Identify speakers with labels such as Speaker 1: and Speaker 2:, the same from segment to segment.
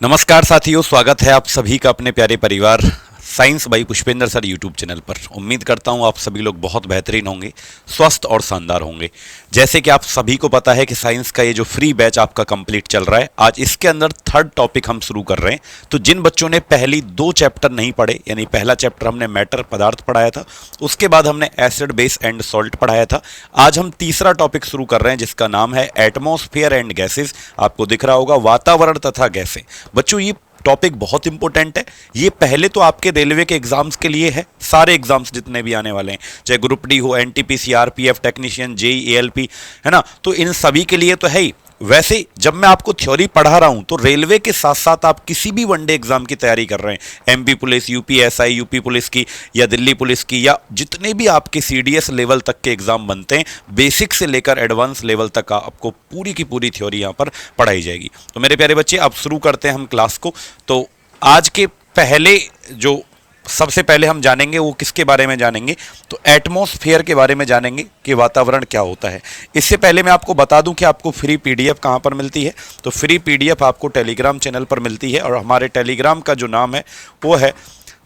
Speaker 1: नमस्कार साथियों, स्वागत है आप सभी का अपने प्यारे परिवार science by Pushpendra sir YouTube channel पर। उम्मीद करता हूं आप सभी लोग बहुत बेहतरीन होंगे, स्वस्थ और शानदार होंगे। जैसे कि आप सभी को पता है कि साइंस का ये जो फ्री बैच आपका कंप्लीट चल रहा है, आज इसके अंदर थर्ड टॉपिक हम शुरू कर रहे हैं। तो जिन बच्चों ने पहली 2 चैप्टर नहीं पढ़े, यानी पहला चैप्टर हमने मैटर पदार्थ पढ़ाया था, उसके बाद हमने एसिड बेस एंड सॉल्ट पढ़ाया था। आज हम तीसरा टॉपिक शुरू कर रहे हैं जिसका नाम है एटमॉस्फेयर एंड गैसेज। आपको दिख रहा होगा वातावरण तथा गैसें। बच्चों ये टॉपिक बहुत इंपॉर्टेंट है। ये पहले तो आपके रेलवे के एग्जाम्स के लिए है, सारे एग्जाम्स जितने भी आने वाले हैं, चाहे ग्रुप डी हो, NTPC, RPF, technician, JE, ALP, है ना, तो इन सभी के लिए तो है ही। वैसे जब मैं आपको थ्योरी पढ़ा रहा हूं तो रेलवे के साथ साथ आप किसी भी वनडे एग्जाम की तैयारी कर रहे हैं, MP police, UPSI, UP police की या दिल्ली पुलिस की, या जितने भी आपके सीडीएस लेवल तक के एग्जाम बनते हैं, बेसिक से लेकर एडवांस लेवल तक आपको पूरी की पूरी थ्योरी यहां पर पढ़ाई जाएगी। तो मेरे प्यारे बच्चे, अब शुरू करते हैं हम क्लास को। तो आज के पहले जो सबसे पहले हम जानेंगे वो किसके बारे में जानेंगे, तो एटमॉस्फेयर के बारे में जानेंगे कि वातावरण क्या होता है। इससे पहले मैं आपको बता दूं कि आपको फ्री पीडीएफ कहां पर मिलती है। तो फ्री पीडीएफ आपको टेलीग्राम चैनल पर मिलती है, और हमारे टेलीग्राम का जो नाम है वो है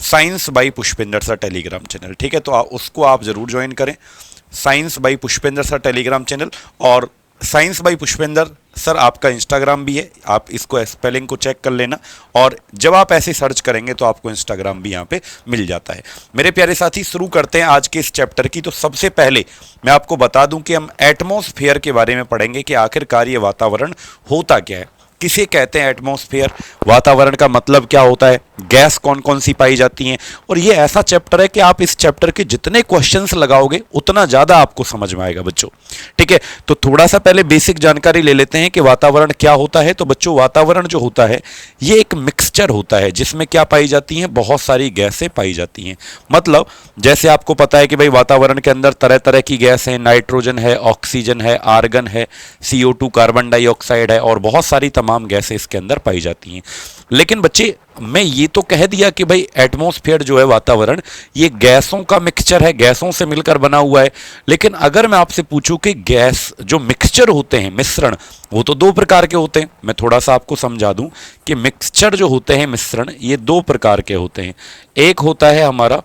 Speaker 1: science by Pushpendra sir Telegram channel. ठीक है, तो उसको आप जरूर ज्वाइन करें, science by Pushpendra sir Telegram channel. और साइंस बाई पुष्पेंद्र सर आपका इंस्टाग्राम भी है, आप इसको स्पेलिंग को चेक कर लेना, और जब आप ऐसे सर्च करेंगे तो आपको इंस्टाग्राम भी यहाँ पे मिल जाता है। मेरे प्यारे साथी, शुरू करते हैं आज के इस चैप्टर की। तो सबसे पहले मैं आपको बता दूं कि हम एटमॉस्फेयर के बारे में पढ़ेंगे कि आखिरकार ये वातावरण होता क्या है, किसे कहते हैं एटमॉस्फेयर, वातावरण का मतलब क्या होता है, गैस कौन कौन सी पाई जाती हैं। और ये ऐसा चैप्टर है कि आप इस चैप्टर के जितने क्वेश्चंस लगाओगे उतना ज़्यादा आपको समझ में आएगा बच्चों। ठीक है, तो थोड़ा सा पहले बेसिक जानकारी ले लेते हैं कि वातावरण क्या होता है। तो बच्चों, वातावरण जो होता है ये एक मिक्सचर होता है जिसमें क्या पाई जाती हैं, बहुत सारी गैसें पाई जाती हैं। मतलब जैसे आपको पता है कि भाई वातावरण के अंदर तरह तरह की गैस है, नाइट्रोजन है, ऑक्सीजन है, आर्गन है, CO2 कार्बन डाइऑक्साइड है, और बहुत सारी तमाम गैसें इसके अंदर पाई जाती हैं। लेकिन बच्चे, मैं ये तो कह दिया कि भाई एटमॉस्फेयर जो है, वातावरण, ये गैसों का मिक्सचर है, गैसों से मिलकर बना हुआ है। लेकिन अगर मैं आपसे पूछूं कि गैस जो मिक्सचर होते हैं, मिश्रण, वो तो 2 प्रकार के होते हैं। मैं थोड़ा सा आपको समझा दूं कि मिक्सचर जो होते हैं, मिश्रण, ये 2 प्रकार के होते हैं। एक होता है हमारा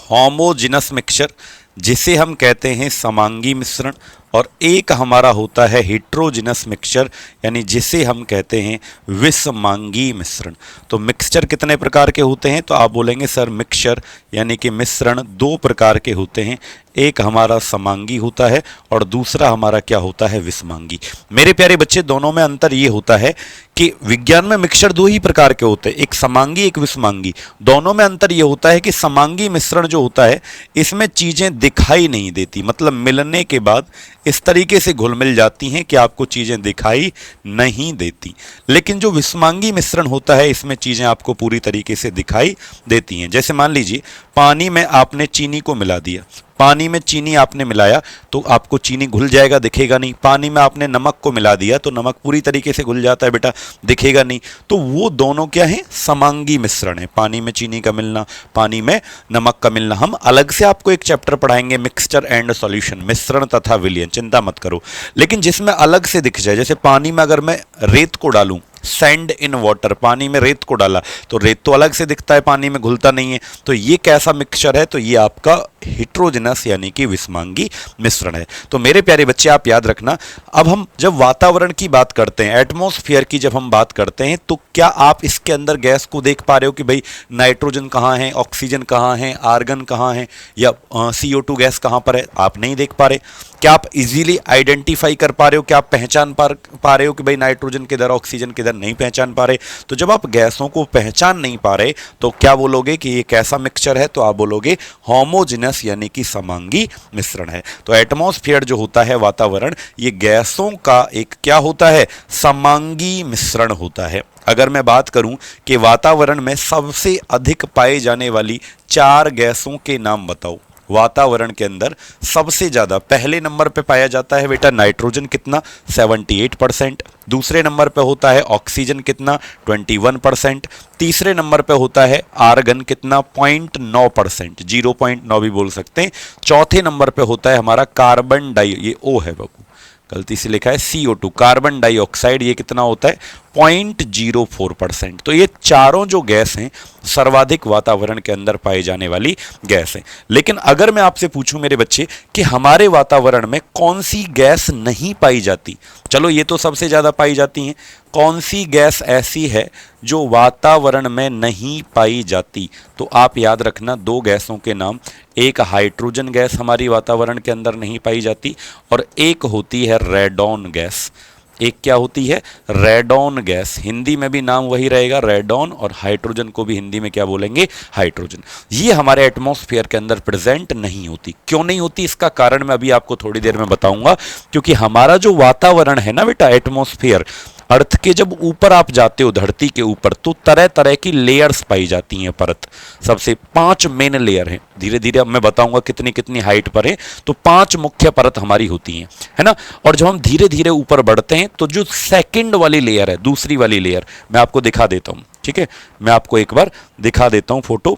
Speaker 1: होमोजिनस मिक्सचर, जिसे हम कहते हैं समांगी मिश्रण, और एक हमारा होता है हेट्रोजिनस मिक्सचर, यानी जिसे हम कहते हैं विषमांगी मिश्रण। तो मिक्सचर कितने प्रकार के होते हैं, तो आप बोलेंगे सर मिक्सचर यानी कि मिश्रण 2 प्रकार के होते हैं। एक हमारा समांगी होता है और दूसरा हमारा क्या होता है, विषमांगी। मेरे प्यारे बच्चे, दोनों में अंतर ये होता है कि विज्ञान में मिक्सचर 2 ही प्रकार के होते हैं, एक समांगी एक विषमांगी। दोनों में अंतर ये होता है कि समांगी मिश्रण जो होता है इसमें चीजें दिखाई नहीं देती, मतलब मिलने के बाद इस तरीके से घुल मिल जाती हैं कि आपको चीजें दिखाई नहीं देती। लेकिन जो विषमांगी मिश्रण होता है इसमें चीजें आपको पूरी तरीके से दिखाई देती हैं। जैसे मान लीजिए पानी में आपने चीनी को मिला दिया, पानी में चीनी आपने मिलाया तो आपको चीनी घुल जाएगा, दिखेगा नहीं। पानी में आपने नमक को मिला दिया तो नमक पूरी तरीके से घुल जाता है बेटा, दिखेगा नहीं। तो वो दोनों क्या है, समांगी मिश्रण है। पानी में चीनी का मिलना, पानी में नमक का मिलना। हम अलग से आपको एक चैप्टर पढ़ाएंगे, मिक्सचर एंड सॉल्यूशन, मिश्रण तथा विलयन, चिंता मत करो। लेकिन जिसमें अलग से दिख जाए, जैसे पानी में अगर मैं रेत को डालूं, सैंड इन वाटर, पानी में रेत को डाला तो रेत तो अलग से दिखता है, पानी में घुलता नहीं है। तो ये कैसा मिक्सचर है, तो ये आपका हेट्रोजिनस यानी कि विषमांगी मिश्रण है। तो मेरे प्यारे बच्चे, आप याद रखना, अब हम जब वातावरण की बात करते हैं, एटमॉस्फेयर की जब हम बात करते हैं, तो क्या आप इसके अंदर गैस को देख पा रहे हो कि भाई नाइट्रोजन कहाँ है, ऑक्सीजन कहाँ है, आर्गन कहाँ है, या CO2 गैस कहाँ पर है, आप नहीं देख पा रहे। क्या आप इजीली आइडेंटिफाई कर पा रहे हो, क्या आप पहचान पा रहे हो कि भाई नाइट्रोजन किधर, ऑक्सीजन किधर, नहीं पहचान पा रहे। तो जब आप गैसों को पहचान नहीं पा रहे तो क्या बोलोगे कि ये कैसा मिक्सचर है, तो आप बोलोगे होमोजिनस यानी कि समांगी मिश्रण है। तो एटमॉस्फेयर जो होता है, वातावरण, ये गैसों का एक क्या होता है, समांगी मिश्रण होता है। अगर मैं बात करूं कि वातावरण में सबसे अधिक पाए जाने वाली 4 गैसों के नाम बताओ, वातावरण के अंदर सबसे ज्यादा पहले नंबर पे पाया जाता है बेटा नाइट्रोजन, कितना, 78%। दूसरे नंबर पे होता है ऑक्सीजन, कितना, 21%। तीसरे नंबर पे होता है आर्गन, कितना, 0.9%, 0.9 भी बोल सकते हैं। चौथे नंबर पे होता है हमारा कार्बन डाई, ये O है बाबू, गलती से लिखा है CO2, कार्बन डाइऑक्साइड, ये कितना होता है, 0.04%। तो ये चारों जो गैस हैं सर्वाधिक वातावरण के अंदर पाई जाने वाली गैस है। लेकिन अगर मैं आपसे पूछूं मेरे बच्चे कि हमारे वातावरण में कौन सी गैस नहीं पाई जाती, चलो ये तो सबसे ज्यादा पाई जाती हैं, कौन सी गैस ऐसी है जो वातावरण में नहीं पाई जाती? तो आप याद रखना दो गैसों के नाम, एक हाइड्रोजन गैस हमारी वातावरण के अंदर नहीं पाई जाती और एक होती है रेडॉन गैस। एक क्या होती है? Radon gas. हिंदी में भी नाम वही रहेगा रेडॉन, और हाइड्रोजन को भी हिंदी में क्या बोलेंगे? हाइड्रोजन। ये हमारे एटमॉस्फेयर के अंदर प्रेजेंट नहीं होती। क्यों नहीं होती इसका कारण मैं अभी आपको थोड़ी देर में बताऊंगा। क्योंकि हमारा जो वातावरण है ना बेटा, एटमॉस्फेयर, अर्थ के जब ऊपर आप जाते हो धरती के ऊपर, तो तरह तरह की लेयर्स पाई जाती हैं, परत। सबसे 5 मेन लेयर हैं, धीरे धीरे अब मैं बताऊंगा कितनी कितनी हाइट पर है। तो 5 मुख्य परत हमारी होती हैं, है ना। और जब हम धीरे धीरे ऊपर बढ़ते हैं तो जो सेकंड वाली लेयर है, दूसरी वाली लेयर, मैं आपको दिखा देता हूं, ठीक है। मैं आपको एक बार दिखा देता हूं, फोटो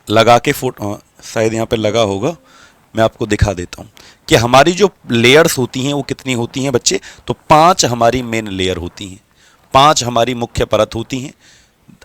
Speaker 1: लगा के, फोटो शायद यहां पे लगा होगा, मैं आपको दिखा देता हूं कि हमारी जो लेयर्स होती हैं वो कितनी होती हैं बच्चे। तो 5 हमारी मेन लेयर होती हैं, 5 हमारी मुख्य परत होती हैं।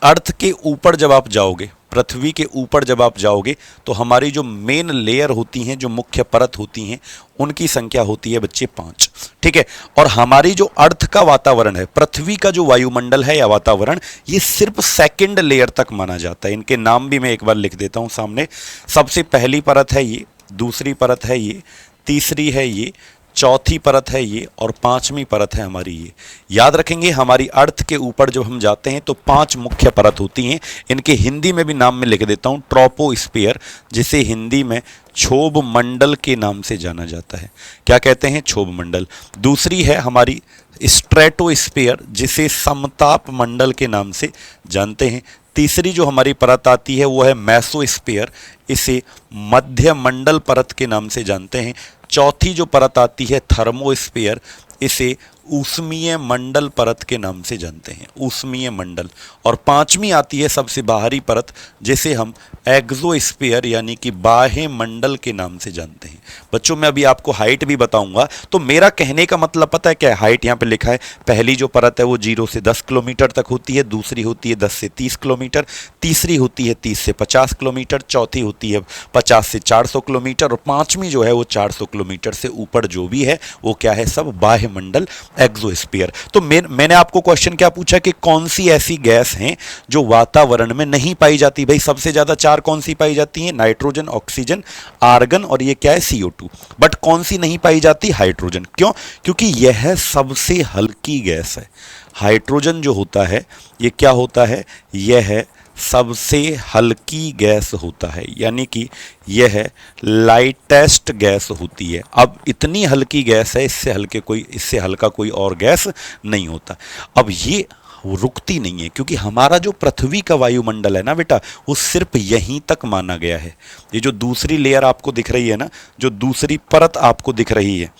Speaker 1: अर्थ के ऊपर जब आप जाओगे, पृथ्वी के ऊपर जब आप जाओगे, तो हमारी जो मेन लेयर होती हैं, जो मुख्य परत होती हैं, उनकी संख्या होती है बच्चे 5, ठीक है। और हमारी जो अर्थ का वातावरण है, पृथ्वी का जो वायुमंडल है या वातावरण, ये सिर्फ सेकंड लेयर तक माना जाता है। इनके नाम भी मैं एक बार लिख देता हूं सामने। सबसे पहली परत है ये, दूसरी परत है ये, तीसरी है ये, चौथी परत है ये, और 5वीं परत है हमारी ये। याद रखेंगे हमारी अर्थ के ऊपर जब हम जाते हैं तो 5 मुख्य परत होती हैं। इनके हिंदी में भी नाम में लिख देता हूं, ट्रोपोस्फियर, जिसे हिंदी में क्षोभ मंडल के नाम से जाना जाता है। क्या कहते हैं? क्षोभ मंडल। दूसरी है हमारी स्ट्रेटोस्फियर, जिसे समताप मंडल के नाम से जानते हैं। तीसरी जो हमारी परत आती है वो है मेसोस्फीयर, इसे मध्य मंडल परत के नाम से जानते हैं। चौथी जो परत आती है थर्मोस्फीयर, इसे ऊष्मीय मंडल परत के नाम से जानते हैं, ऊष्मीय मंडल। और 5वीं आती है सबसे बाहरी परत, जिसे हम एक्सोस्फीयर यानी कि बाह्य मंडल के नाम से जानते हैं। बच्चों मैं अभी आपको हाइट भी बताऊंगा। तो मेरा कहने का मतलब पता है क्या है? हाइट यहाँ पे लिखा है, पहली जो परत है वो 0 से 10 किलोमीटर तक होती है, दूसरी होती है 10 से 30 किलोमीटर, तीसरी होती है 30 से 50 किलोमीटर, चौथी होती है 50 से 400 किलोमीटर, और 5वीं जो है वो 400 किलोमीटर से ऊपर जो भी है वो क्या है? सब बाह्य मंडल, एक्सोस्फीयर। तो मैंने आपको क्वेश्चन क्या पूछा कि कौन सी ऐसी गैस हैं जो वातावरण में नहीं पाई जाती? भाई सबसे ज्यादा 4 कौन सी पाई जाती हैं? नाइट्रोजन, ऑक्सीजन, आर्गन और ये क्या है? CO2। बट कौन सी नहीं पाई जाती? हाइड्रोजन। क्यों? क्योंकि यह सबसे हल्की गैस है। हाइड्रोजन जो होता है ये क्या होता है? यह सबसे हल्की गैस होता है, यानी कि यह लाइटेस्ट गैस होती है। अब इतनी हल्की गैस है, इससे हल्का कोई और गैस नहीं होता। अब ये रुकती नहीं है, क्योंकि हमारा जो पृथ्वी का वायुमंडल है ना बेटा, वो सिर्फ यहीं तक माना गया है। ये जो दूसरी लेयर आपको दिख रही है ना, जो दूसरी परत आपको दिख रही है,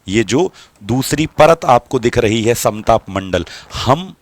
Speaker 1: ये जो दूसरी परत आपको दिख रही है समताप मंडल, हम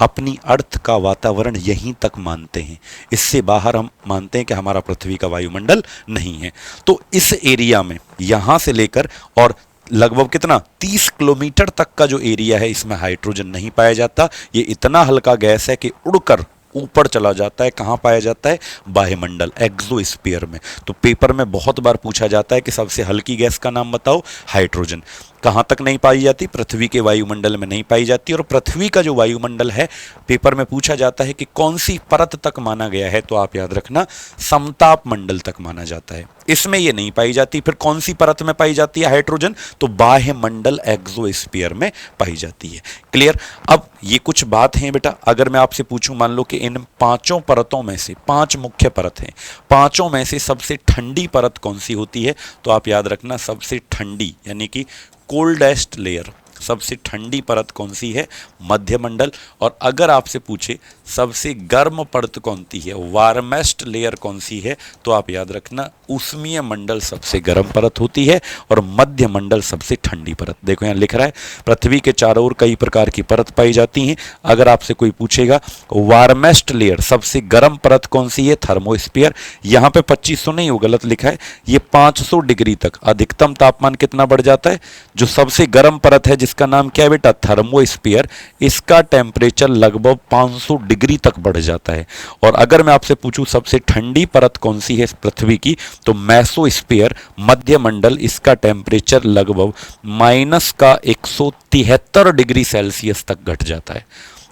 Speaker 1: अपनी अर्थ का वातावरण यहीं तक मानते हैं। इससे बाहर हम मानते हैं कि हमारा पृथ्वी का वायुमंडल नहीं है। तो इस एरिया में यहां से लेकर और लगभग कितना 30 किलोमीटर तक का जो एरिया है, इसमें हाइड्रोजन नहीं पाया जाता। ये इतना हल्का गैस है कि उड़कर ऊपर चला जाता है। कहाँ पाया जाता है? बाह्यमंडल, एक्सोस्फीयर में। तो पेपर में बहुत बार पूछा जाता है कि सबसे हल्की गैस का नाम बताओ, हाइड्रोजन। कहाँ तक नहीं पाई जाती? पृथ्वी के वायुमंडल में नहीं पाई जाती। और पृथ्वी का जो वायुमंडल है, पेपर में पूछा जाता है कि कौन सी परत तक माना गया है, तो आप याद रखना समताप मंडल तक माना जाता है। इसमें ये नहीं पाई जाती। फिर कौन सी परत में पाई जाती है हाइड्रोजन? तो बाह्य मंडल, एक्सोस्फीयर में पाई जाती है। क्लियर? अब ये कुछ बात है बेटा, अगर मैं आपसे पूछूं, मान लो कि इन 5 परतों में से 5 मुख्य परत हैं, 5 में से सबसे ठंडी परत कौन सी होती है? तो आप याद रखना सबसे ठंडी यानी कि कोल्डेस्ट लेयर, सबसे ठंडी परत कौन सी है? मध्यमंडल। और अगर आपसे पूछे सबसे गर्म परत कौन सी है, वार्मेस्ट लेयर कौन सी है, तो आप याद रखना ऊष्मीय मंडल सबसे गर्म परत होती है और मध्य मंडल सबसे ठंडी परत। देखो यहाँ लिख रहा है पृथ्वी के चारों ओर कई प्रकार की परत पाई जाती हैं। अगर आपसे कोई पूछेगा वार्मेस्ट लेयर सबसे गर्म परत कौन सी है, थर्मोस्फीयर। यहाँ पे 2500 नहीं, वो गलत लिखा है, ये 500 डिग्री तक अधिकतम तापमान कितना बढ़ जाता है। जो सबसे गर्म परत है जिसे इसका नाम क्या है बेटा, थर्मोस्फीयर, इसका टेम्परेचर लगभग 500 डिग्री तक बढ़ जाता है। और अगर मैं आपसे पूछूं सबसे ठंडी परत कौन सी है पृथ्वी की, तो मेसोस्फीयर, मध्य मंडल, इसका टेम्परेचर लगभग -173 डिग्री सेल्सियस तक घट जाता है।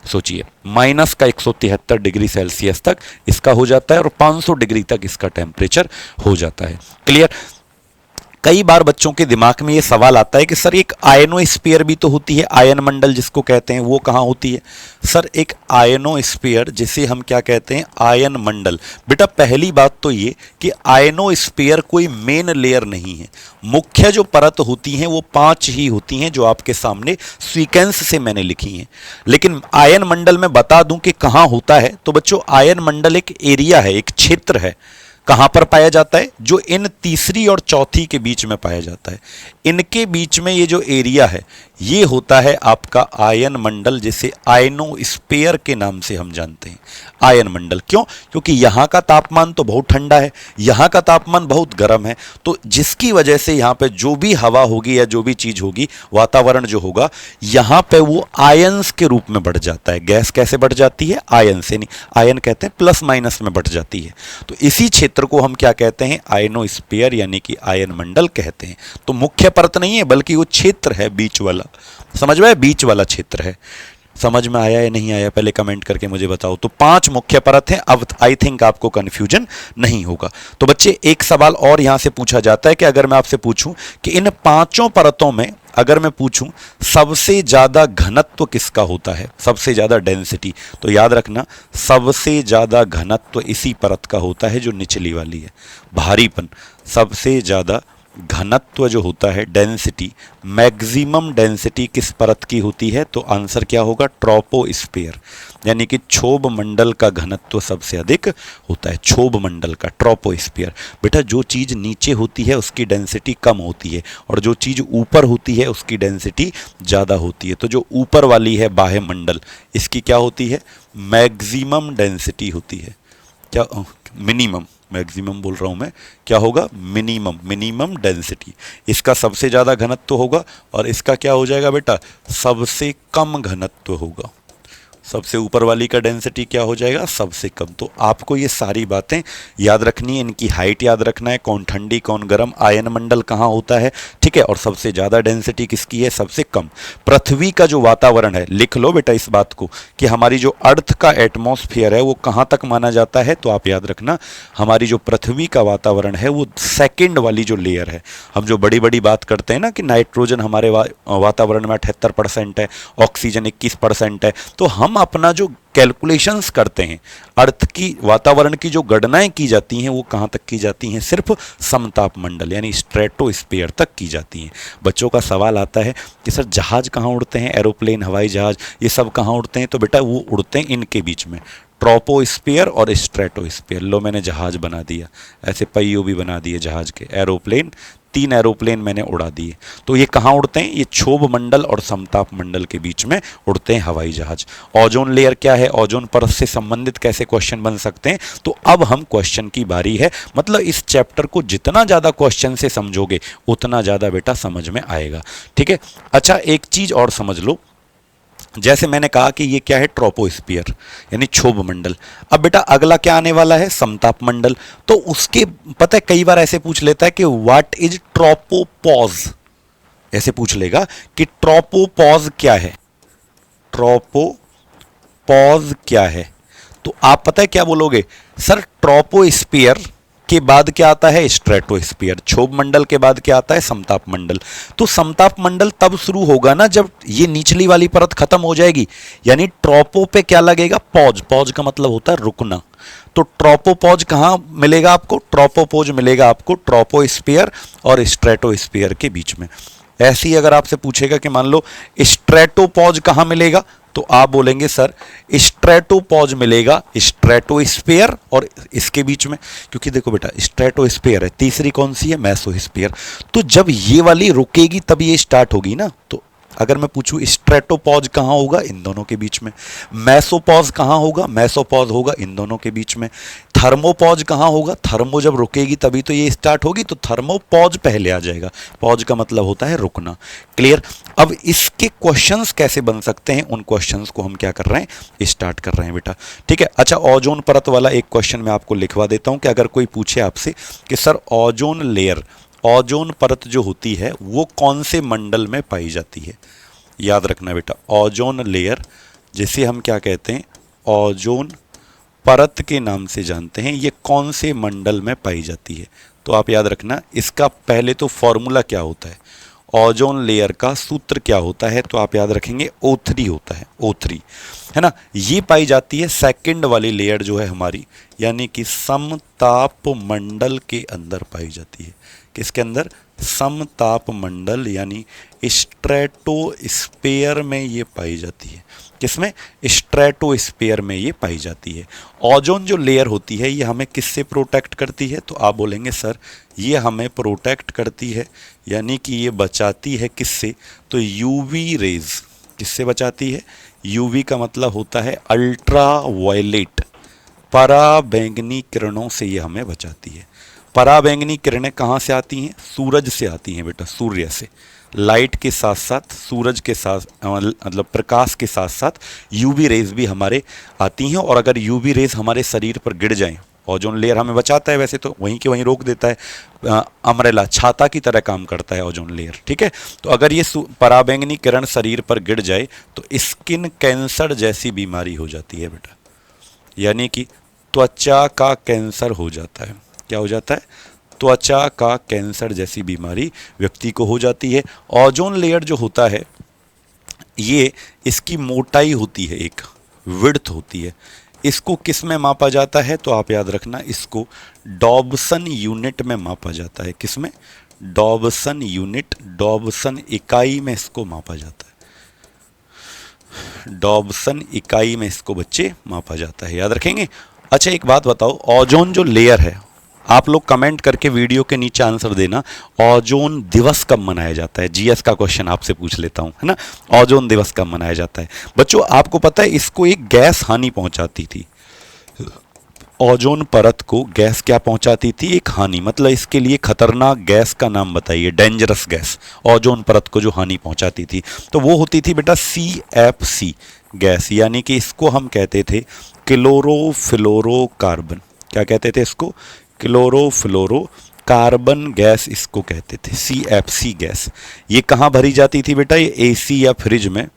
Speaker 1: सोचिए, -173 डिग्री सेल्सियस तक इसका हो जाता है और 500 डिग्री तक इसका टेम्परेचर हो जाता है। क्लियर। कई बार बच्चों के दिमाग में ये सवाल आता है कि सर एक आयनोस्फीयर भी तो होती है, आयन मंडल जिसको कहते हैं, वो कहाँ होती है? सर एक आयनोस्फीयर जिसे हम क्या कहते हैं, आयन मंडल। बेटा पहली बात तो ये कि आयनोस्फीयर कोई मेन लेयर नहीं है। मुख्य जो परत होती हैं वो 5 ही होती हैं जो आपके सामने सीक्वेंस से मैंने लिखी हैं। लेकिन आयन मंडल में बता दूं कि कहाँ होता है, तो बच्चों आयन मंडल एक एरिया है, एक क्षेत्र है। कहां पर पाया जाता है? जो इन तीसरी और चौथी के बीच में पाया जाता है। इनके बीच में ये जो एरिया है ये होता है आपका आयन मंडल, जिसे आयनोस्फीयर के नाम से हम जानते हैं। आयन मंडल क्यों? क्योंकि यहाँ का तापमान तो बहुत ठंडा है, यहाँ का तापमान बहुत गर्म है, तो जिसकी वजह से यहाँ पे जो भी हवा होगी या जो भी चीज़ होगी, वातावरण जो होगा, यहाँ पे वो आयंस के रूप में बढ़ जाता है। गैस कैसे बढ़ जाती है? आयन से। नहीं, आयन कहते हैं प्लस माइनस में बढ़ जाती है। तो इसी क्षेत्र को हम क्या कहते हैं? आयनोस्फीयर यानी कि आयन मंडल कहते हैं। तो मुख्य परत नहीं है बल्कि वो क्षेत्र है बीच वाला। समझ में? बीच वाला क्षेत्र है। समझ में आया या नहीं आया पहले कमेंट करके मुझे बताओ। तो 5 मुख्य परत हैं। अब आई थिंक आपको कंफ्यूजन नहीं होगा। तो बच्चे एक सवाल और यहां से पूछा जाता है कि अगर मैं आपसे पूछूं कि इन 5 परतों में अगर मैं पूछूं सबसे ज्यादा घनत्व किसका होता है, सबसे ज्यादा डेंसिटी, तो याद रखना सबसे ज्यादा घनत्व इसी परत का होता है जो निचली वाली है। भारीपन, सबसे ज्यादा घनत्व जो होता है, डेंसिटी, मैक्सिमम डेंसिटी किस परत की होती है? तो आंसर क्या होगा? ट्रोपोस्फीयर, यानी कि क्षोभ मंडल का घनत्व सबसे अधिक होता है। क्षोभ मंडल का, ट्रोपोस्फीयर। बेटा जो चीज़ नीचे होती है उसकी डेंसिटी कम होती है और जो चीज़ ऊपर होती है उसकी डेंसिटी ज़्यादा होती है। तो जो ऊपर वाली है बाह्य मंडल, इसकी क्या होती है? मैक्सिमम डेंसिटी होती है। क्या? मिनिमम, मैक्सिमम बोल रहा हूं मैं, क्या होगा? Minimum, minimum density. इसका सबसे ज़्यादा घनत्व होगा और इसका क्या हो जाएगा बेटा? सबसे कम घनत्व होगा। सबसे ऊपर वाली का डेंसिटी क्या हो जाएगा? सबसे कम। तो आपको ये सारी बातें याद रखनी है, इनकी हाइट याद रखना है, कौन ठंडी कौन गर्म, आयन मंडल कहाँ होता है, ठीक है, और सबसे ज़्यादा डेंसिटी किसकी है? सबसे कम। पृथ्वी का जो वातावरण है, लिख लो बेटा इस बात को कि हमारी जो अर्थ का एटमॉस्फेयर है वो कहाँ तक माना जाता है? तो आप याद रखना हमारी जो पृथ्वी का वातावरण है वो सेकेंड वाली जो लेयर है। हम जो बड़ी बड़ी बात करते हैं ना कि नाइट्रोजन हमारे वातावरण में 78% है, ऑक्सीजन 21% है, तो हम अपना जो कैलकुलेशंस करते हैं, अर्थ की वातावरण की जो गणनाएं की जाती हैं वो कहाँ तक की जाती हैं? सिर्फ समताप मंडल यानी स्ट्रेटोस्फीयर तक की जाती हैं। बच्चों का सवाल आता है कि सर जहाज कहाँ उड़ते हैं, एरोप्लेन, हवाई जहाज, ये सब कहाँ उड़ते हैं? तो बेटा वो उड़ते हैं इनके बीच में, ट्रोपोस्फीयर और स्ट्रेटोस्फीयर। लो मैंने जहाज बना दिया, ऐसे पहियों भी बना दिए जहाज के, एरोप्लेन, 3 एरोप्लेन मैंने उड़ा दिए। तो ये कहाँ उड़ते हैं? ये क्षोभ मंडल और समताप मंडल के बीच में उड़ते हैं हवाई जहाज। ओजोन लेयर क्या है? ओजोन परत से संबंधित कैसे क्वेश्चन बन सकते हैं? तो अब हम क्वेश्चन की बारी है। मतलब इस चैप्टर को जितना ज़्यादा क्वेश्चन से समझोगे उतना ज़्यादा बेटा समझ में आएगा। ठीक है। अच्छा एक चीज़ और समझ लो, जैसे मैंने कहा कि ये क्या है? ट्रोपोस्फीयर यानी क्षोभ मंडल। अब बेटा अगला क्या आने वाला है? समताप मंडल। तो उसके पता है कई बार ऐसे पूछ लेता है कि व्हाट इज ट्रोपोपॉज, ऐसे पूछ लेगा कि ट्रोपोपॉज क्या है, ट्रोपोपॉज क्या है? तो आप पता है क्या बोलोगे? सर ट्रोपोस्फीयर के बाद क्या आता है? स्ट्रेटोस्फीयर। क्षोभ मंडल के बाद क्या आता है? समताप मंडल। तो समताप मंडल तब शुरू होगा ना जब ये निचली वाली परत खत्म हो जाएगी, यानी ट्रोपो पे क्या लगेगा? पॉज। पॉज का मतलब होता है रुकना। तो ट्रोपोपॉज कहाँ मिलेगा आपको? ट्रोपोपॉज मिलेगा आपको ट्रोपोस्फीयर और स्ट्रेटोस्फीयर के बीच में। ऐसे ही अगर आपसे पूछेगा कि मान लो स्ट्रेटोपॉज कहाँ मिलेगा, तो आप बोलेंगे सर स्ट्रेटोपॉज मिलेगा स्ट्रेटोस्फीयर और इसके बीच में, क्योंकि देखो बेटा स्ट्रेटोस्फीयर है, तीसरी कौन सी है? मेसोस्फीयर। तो जब ये वाली रुकेगी तब ये स्टार्ट होगी ना, तो अगर मैं पूछूं स्ट्रेटोपॉज कहाँ होगा, इन दोनों के बीच में। मेसोपॉज कहाँ होगा, मेसोपॉज होगा इन दोनों के बीच में। थर्मोपॉज कहाँ होगा, थर्मो जब रुकेगी तभी तो ये स्टार्ट होगी, तो थर्मोपॉज पहले आ जाएगा। पॉज का मतलब होता है रुकना। क्लियर। अब इसके क्वेश्चंस कैसे बन सकते हैं, उन क्वेश्चंस को हम क्या कर रहे हैं, स्टार्ट कर रहे हैं बेटा। ठीक है। अच्छा, ओजोन परत वाला एक क्वेश्चन मैं आपको लिखवा देता हूं कि अगर कोई पूछे आपसे कि सर ओजोन लेयर, ओजोन परत जो होती है वो कौन से मंडल में पाई जाती है, याद रखना बेटा। ओजोन लेयर जिसे हम क्या कहते हैं, ओजोन परत के नाम से जानते हैं, ये कौन से मंडल में पाई जाती है। तो आप याद रखना, इसका पहले तो फॉर्मूला क्या होता है, ओजोन लेयर का सूत्र क्या होता है, तो आप याद रखेंगे O3 होता है, O3 है ना। ये पाई जाती है सेकंड वाली लेयर जो है हमारी, यानी कि समताप मंडल के अंदर पाई जाती है। किसके अंदर, समताप मंडल यानी स्ट्रेटोस्फीयर में ये पाई जाती है। किसमें, स्ट्रेटोस्फीयर में ये पाई जाती है। ओजोन जो लेयर होती है ये हमें किससे प्रोटेक्ट करती है, तो आप बोलेंगे सर ये हमें प्रोटेक्ट करती है, यानी कि ये बचाती है किससे, तो यूवी रेज। किससे बचाती है, यूवी का मतलब होता है अल्ट्रा वायलेट, पराबैंगनी किरणों से ये हमें बचाती है। पराबैंगनी किरणें कहाँ से आती हैं, सूरज से आती हैं बेटा, सूर्य से। लाइट के साथ साथ सूरज के साथ मतलब प्रकाश के साथ साथ यूवी रेज भी हमारे आती हैं, और अगर यूवी रेज हमारे शरीर पर गिर जाएं, ओजोन लेयर हमें बचाता है वैसे तो, वहीं के वहीं रोक देता है, अम्ब्रेला छाता की तरह काम करता है ओजोन लेयर। ठीक है। तो अगर ये पराबैंगनी किरण शरीर पर गिर जाए तो स्किन कैंसर जैसी बीमारी हो जाती है बेटा, यानी कि त्वचा का कैंसर हो जाता है। क्या हो जाता है, त्वचा का कैंसर जैसी बीमारी व्यक्ति को हो जाती है। ओजोन लेयर जो होता है ये, इसकी मोटाई होती है, एक विड्थ होती है। इसको किस में मापा जाता है, तो आप याद रखना इसको डॉबसन यूनिट में मापा जाता है। किस में, डॉबसन यूनिट, डॉबसन इकाई में इसको मापा जाता है। डॉबसन इकाई में इसको बच्चे मापा जाता है, याद रखेंगे। अच्छा एक बात बताओ, ओजोन जो लेयर है, आप लोग कमेंट करके वीडियो के नीचे आंसर देना, ओजोन दिवस कब मनाया जाता है। जीएस का क्वेश्चन आपसे पूछ लेता हूं, है ना। ओजोन दिवस कब मनाया जाता है बच्चों, आपको पता है इसको एक गैस हानि पहुंचाती थी, ओजोन परत को गैस क्या पहुंचाती थी, एक हानि, मतलब इसके लिए खतरनाक गैस का नाम बताइए, डेंजरस गैस ओजोन परत को जो हानि पहुंचाती थी, तो वो होती थी बेटा CFC गैस, यानी कि इसको हम कहते थे क्लोरोफ्लोरोकार्बन। क्या कहते थे इसको, क्लोरोफ्लोरोकार्बन गैस इसको कहते थे, CFC गैस। ये कहाँ भरी जाती थी बेटा, ये AC या फ्रिज में,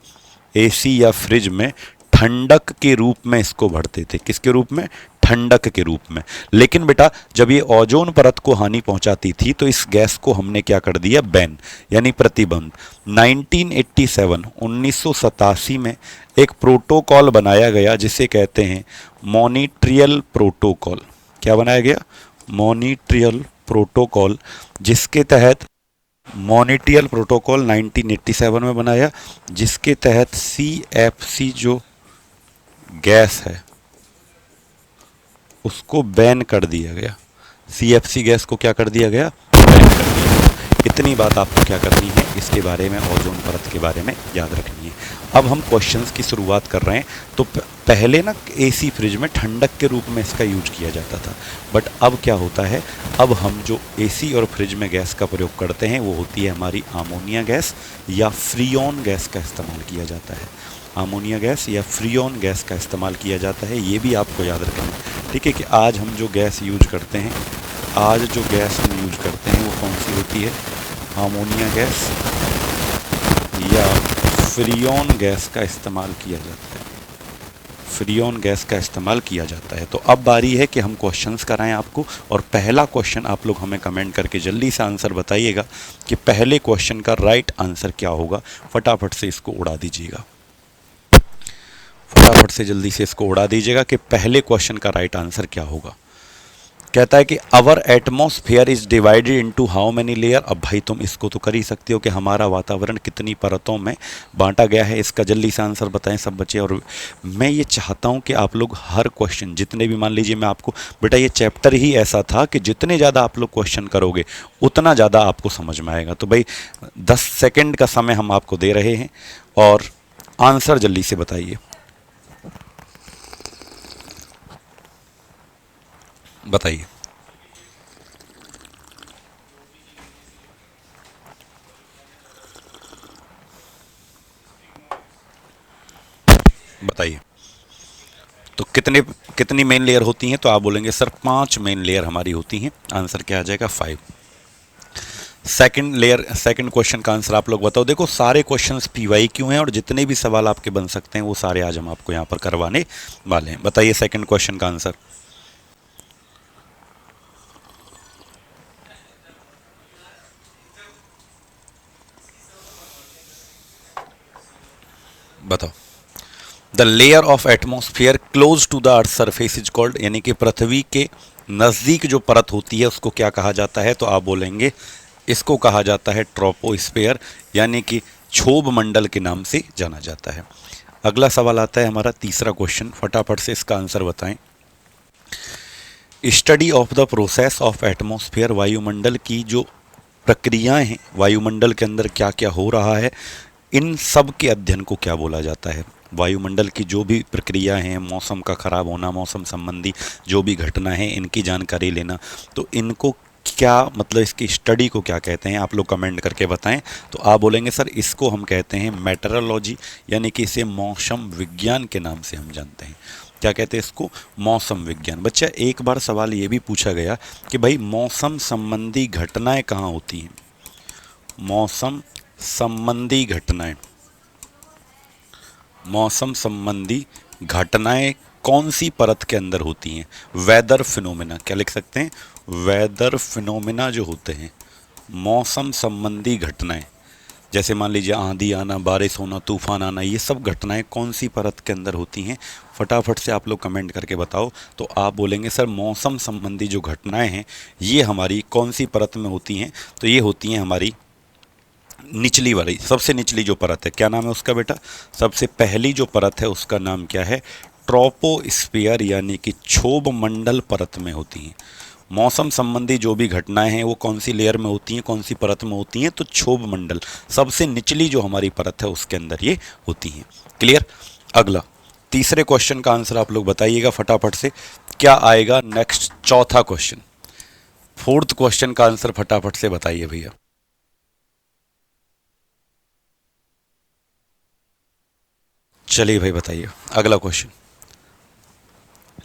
Speaker 1: AC या फ्रिज में ठंडक के रूप में इसको भरते थे। किसके रूप में, ठंडक के रूप में। लेकिन बेटा जब ये ओजोन परत को हानि पहुंचाती थी तो इस गैस को हमने क्या कर दिया, बैन, यानी प्रतिबंध। 1987 में एक प्रोटोकॉल बनाया गया जिसे कहते हैं मॉनिट्रियल प्रोटोकॉल। क्या बनाया गया, मॉनिट्रियल प्रोटोकॉल, जिसके तहत मॉनिट्रियल प्रोटोकॉल 1987 में बनाया, जिसके तहत CFC जो गैस है उसको बैन कर दिया गया। CFC गैस को क्या कर दिया गया, बैन कर दिया गया। इतनी बात आपको क्या करनी है, इसके बारे में, ओजोन परत के बारे में याद रखनी है। अब हम क्वेश्चंस की शुरुआत कर रहे हैं। तो पहले ना AC फ्रिज में ठंडक के रूप में इसका यूज किया जाता था, बट अब क्या होता है, अब हम जो AC और फ्रिज में गैस का प्रयोग करते हैं वो होती है हमारी अमोनिया गैस या फ्रीऑन गैस का इस्तेमाल किया जाता है। अमोनिया गैस या फ्रीऑन गैस का इस्तेमाल किया जाता है, ये भी आपको याद रखना है। ठीक है कि आज हम जो गैस यूज करते हैं, आज जो गैस हम यूज करते हैं वो कौन सी होती है, अमोनिया गैस या फ्रीऑन गैस का इस्तेमाल किया जाता है। फ्रीऑन गैस का इस्तेमाल किया जाता है। तो अब बारी है कि हम क्वेश्चंस कराएं आपको, और पहला क्वेश्चन आप लोग हमें कमेंट करके जल्दी से आंसर बताइएगा कि पहले क्वेश्चन का राइट आंसर क्या होगा। फटाफट से इसको उड़ा दीजिएगा, फटाफट से जल्दी से इसको उड़ा दीजिएगा कि पहले क्वेश्चन का राइट आंसर क्या होगा। कहता है कि our atmosphere is divided into how many layer. अब भाई तुम इसको तो कर ही सकते हो कि हमारा वातावरण कितनी परतों में बांटा गया है। इसका जल्दी से आंसर बताएं सब बच्चे। और मैं ये चाहता हूँ कि आप लोग हर क्वेश्चन जितने भी, मान लीजिए मैं आपको, बेटा ये चैप्टर ही ऐसा था कि जितने ज़्यादा आप लोग क्वेश्चन करोगे उतना ज़्यादा आपको समझ में आएगा। तो भाई 10 सेकेंड का समय हम आपको दे रहे हैं और आंसर जल्दी से बताइए। बताइए बताइए। तो कितनी मेन लेयर होती हैं? तो आप बोलेंगे सर 5 मेन लेयर हमारी होती हैं। आंसर क्या आ जाएगा? 5। सेकंड लेयर, सेकंड क्वेश्चन का आंसर आप लोग बताओ। देखो सारे क्वेश्चंस पीवाई क्यों हैं और जितने भी सवाल आपके बन सकते हैं वो सारे आज हम आपको यहाँ पर करवाने वाले हैं। बताइए सेकंड क्वेश्चन का आंसर। बताओ। The layer of atmosphere close to the earth surface is called, यानी कि पृथ्वी के नज़दीक जो परत होती है उसको क्या कहा जाता है? तो आप बोलेंगे इसको कहा जाता है ट्रोपोस्फेयर, यानी कि क्षोभ मंडल के नाम से जाना जाता है। अगला सवाल आता है हमारा तीसरा क्वेश्चन, फटाफट से इसका आंसर बताएं। Study of the process of atmosphere, वायुमंडल की जो प्रक्रियाएं हैं, वायुमंडल के अंदर क्या क्या हो रहा है, इन सब के अध्ययन को क्या बोला जाता है? वायुमंडल की जो भी प्रक्रिया हैं, मौसम का ख़राब होना, मौसम संबंधी जो भी घटना है, इनकी जानकारी लेना, तो इनको क्या मतलब, इसकी स्टडी को क्या कहते हैं? आप लोग कमेंट करके बताएं। तो आप बोलेंगे सर इसको हम कहते हैं मेटरोलॉजी, यानी कि इसे मौसम विज्ञान के नाम से हम जानते हैं। क्या कहते हैं इसको? मौसम विज्ञान। बच्चा एक बार सवाल ये भी पूछा गया कि भाई मौसम संबंधी घटनाएं कहाँ होती हैं? मौसम संबंधी घटनाएं, मौसम संबंधी घटनाएं कौन सी परत के अंदर होती हैं? Weather phenomena. क्या लिख सकते हैं? वेदर फिनोमेना जो होते हैं, मौसम संबंधी घटनाएं, जैसे मान लीजिए आंधी आना, बारिश होना, तूफान आना, ये सब घटनाएं कौन सी परत के अंदर होती हैं? फटाफट से आप लोग कमेंट करके बताओ। तो आप बोलेंगे सर मौसम संबंधी जो घटनाएं हैं ये हमारी कौन सी परत में होती हैं? तो ये होती हैं हमारी निचली वाली, सबसे निचली जो परत है। क्या नाम है उसका बेटा? सबसे पहली जो परत है उसका नाम क्या है? ट्रोपोस्फियर, यानी कि क्षोभ मंडल परत में होती हैं। मौसम संबंधी जो भी घटनाएं हैं वो कौन सी लेयर में होती हैं, कौन सी परत में होती हैं? तो क्षोभ मंडल, सबसे निचली जो हमारी परत है उसके अंदर ये होती हैं। क्लियर? अगला तीसरे क्वेश्चन का आंसर आप लोग बताइएगा फटाफट से। क्या आएगा नेक्स्ट? चौथा क्वेश्चन, फोर्थ क्वेश्चन का आंसर फटाफट से बताइए भैया। चलिए भाई बताइए अगला question.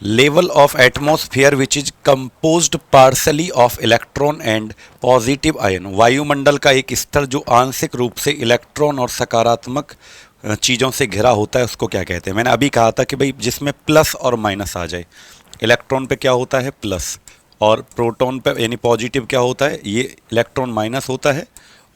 Speaker 1: Level of atmosphere which is composed partly of electron and positive ion, वायुमंडल का एक स्तर जो आंशिक रूप से इलेक्ट्रॉन और सकारात्मक चीज़ों से घिरा होता है उसको क्या कहते हैं? मैंने अभी कहा था कि भाई जिसमें प्लस और माइनस आ जाए। इलेक्ट्रॉन पे क्या होता है? प्लस, और प्रोटॉन पे यानी पॉजिटिव क्या होता है? ये इलेक्ट्रॉन माइनस होता है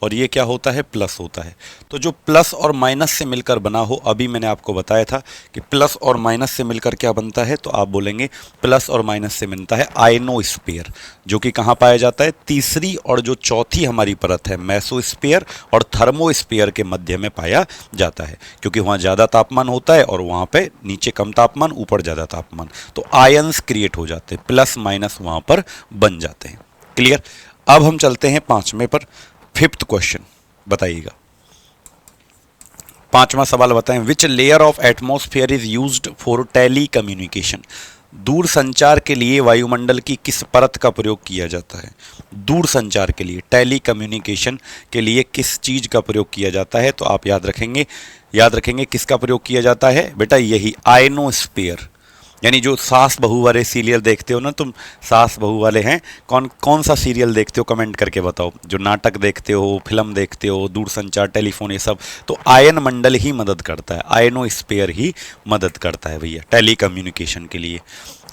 Speaker 1: और ये क्या होता है? प्लस होता है। तो जो प्लस और माइनस से मिलकर बना हो, अभी मैंने आपको बताया था कि प्लस और माइनस से मिलकर क्या बनता है? तो आप बोलेंगे प्लस और माइनस से मिलता है आयनोस्फीयर, जो कि कहाँ पाया जाता है? तीसरी और जो चौथी हमारी परत है मेसोस्फीयर और थर्मोस्फीयर के मध्य में पाया जाता है, क्योंकि वहाँ ज़्यादा तापमान होता है और वहाँ पे नीचे कम तापमान, ऊपर ज़्यादा तापमान, तो आयंस क्रिएट हो जाते हैं, प्लस माइनस वहाँ पर बन जाते हैं। क्लियर? अब हम चलते हैं पाँचवें पर, फिफ्थ क्वेश्चन बताइएगा। पांचवा सवाल बताएं। Which layer of atmosphere is used for telecommunication, दूर संचार के लिए वायुमंडल की किस परत का प्रयोग किया जाता है? दूर संचार के लिए, टेली कम्युनिकेशन के लिए किस चीज का प्रयोग किया जाता है? तो आप याद रखेंगे किसका प्रयोग किया जाता है बेटा? यही आयनोस्फीयर, यानी जो सास बहू वाले सीरियल देखते हो ना तुम, सास बहू वाले हैं, कौन कौन सा सीरियल देखते हो कमेंट करके बताओ। जो नाटक देखते हो, फिल्म देखते हो, दूरसंचार, टेलीफोन, ये सब तो आयन मंडल ही मदद करता है, आयनोस्फीयर ही मदद करता है भैया टेली कम्युनिकेशन के लिए।